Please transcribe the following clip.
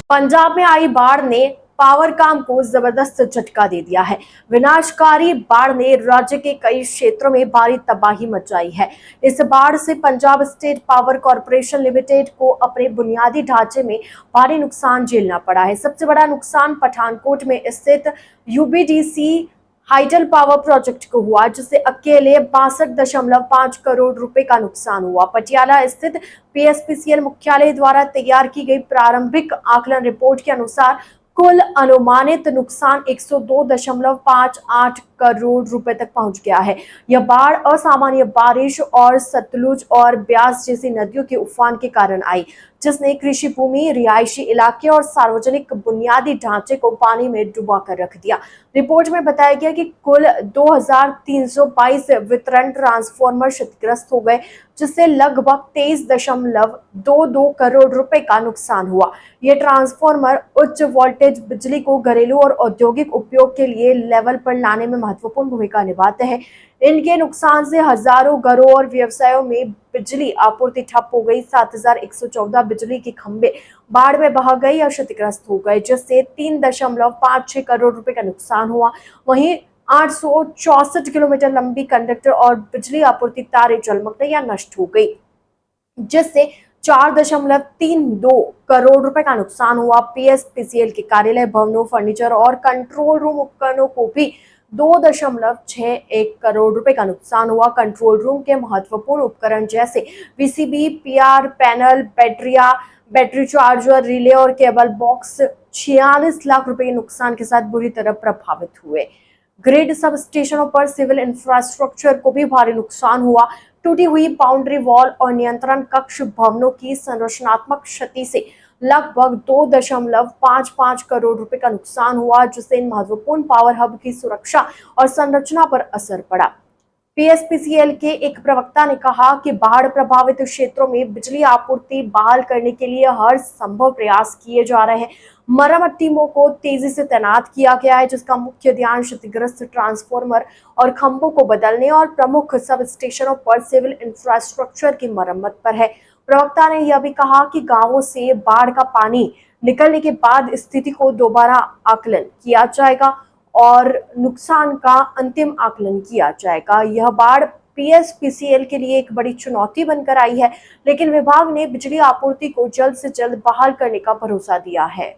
पंजाब में आई बाढ़ ने पावर काम को जबरदस्त झटका दे दिया है। विनाशकारी बाढ़ ने राज्य के कई क्षेत्रों में भारी तबाही मचाई है। इस बाढ़ से Punjab state power corporation limited को अपने बुनियादी ढांचे में भारी नुकसान झेलना पड़ा है। सबसे बड़ा नुकसान पठानकोट में स्थित यूबीडीसी हाइडल पावर प्रोजेक्ट को हुआ, जिससे अकेले 62.5 करोड़ रुपए का नुकसान हुआ। पटियाला स्थित पीएसपीसीएल मुख्यालय द्वारा तैयार की गई प्रारंभिक आकलन रिपोर्ट के अनुसार कुल अनुमानित नुकसान 102.58 करोड़ रुपए तक पहुंच गया है। यह बाढ़ असामान्य बारिश और सतलुज और ब्यास जैसी नदियों के उफान के कारण आई, जिसने कृषि भूमि, रिहायशी इलाके और सार्वजनिक बुनियादी ढांचे को पानी में डुबा कर रख दिया। रिपोर्ट में बताया गया कि कुल 2322 वितरण ट्रांसफार्मर क्षतिग्रस्त हो गए, जिससे लगभग 23.22 करोड़ रुपए का नुकसान हुआ। ये ट्रांसफार्मर उच्च वोल्टेज बिजली को घरेलू और औद्योगिक उपयोग के लिए लेवल पर लाने में महत्वपूर्ण भूमिका निभाते हैं। इनके नुकसान से हजारों घरों और व्यवसायों में बिजली आपूर्ति ठप हो गई। 7114 बिजली के खंभे बाढ़ में बह गए या क्षतिग्रस्त हो गए, जिससे 3.56 करोड़ रुपए का नुकसान हुआ। वहीं 864 किलोमीटर लंबी कंडक्टर और बिजली आपूर्ति तारें जलमग गई या नष्ट हो गई, जिससे 4.32 करोड़ रुपए का नुकसान हुआ। पीएसपीसीएल के कार्यालय भवनों, फर्नीचर और कंट्रोल रूम उपकरणों को भी 2.61 करोड़ रुपए का नुकसान हुआ। कंट्रोल रूम के महत्वपूर्ण उपकरण जैसे VCB, PR panel, battery charger, relay और केबल बॉक्स 46 लाख रुपए के नुकसान के साथ बुरी तरह प्रभावित हुए। ग्रिड सब स्टेशनों पर सिविल इंफ्रास्ट्रक्चर को भी भारी नुकसान हुआ। टूटी हुई बाउंड्री वॉल और नियंत्रण कक्ष भवनों की संरचनात्मक क्षति से लगभग 2.55 करोड़ रुपए का नुकसान हुआ, जिससे इन महत्वपूर्ण पावर हब की सुरक्षा और संरचना पर असर पड़ा। पीएसपीसीएल के एक प्रवक्ता ने कहा कि बाढ़ प्रभावित क्षेत्रों में बिजली आपूर्ति बहाल करने के लिए हर संभव प्रयास किए जा रहे हैं। मरम्मत टीमों को तेजी से तैनात किया गया है, जिसका मुख्य ध्यान क्षतिग्रस्त ट्रांसफार्मर और खंभों को बदलने और प्रमुख सब स्टेशनों पर सिविल इंफ्रास्ट्रक्चर की मरम्मत पर है। प्रवक्ता ने यह भी कहा कि गांवों से बाढ़ का पानी निकलने के बाद स्थिति को दोबारा आकलन किया जाएगा और नुकसान का अंतिम आकलन किया जाएगा। यह बाढ़ पीएसपीसीएल के लिए एक बड़ी चुनौती बनकर आई है, लेकिन विभाग ने बिजली आपूर्ति को जल्द से जल्द बहाल करने का भरोसा दिया है।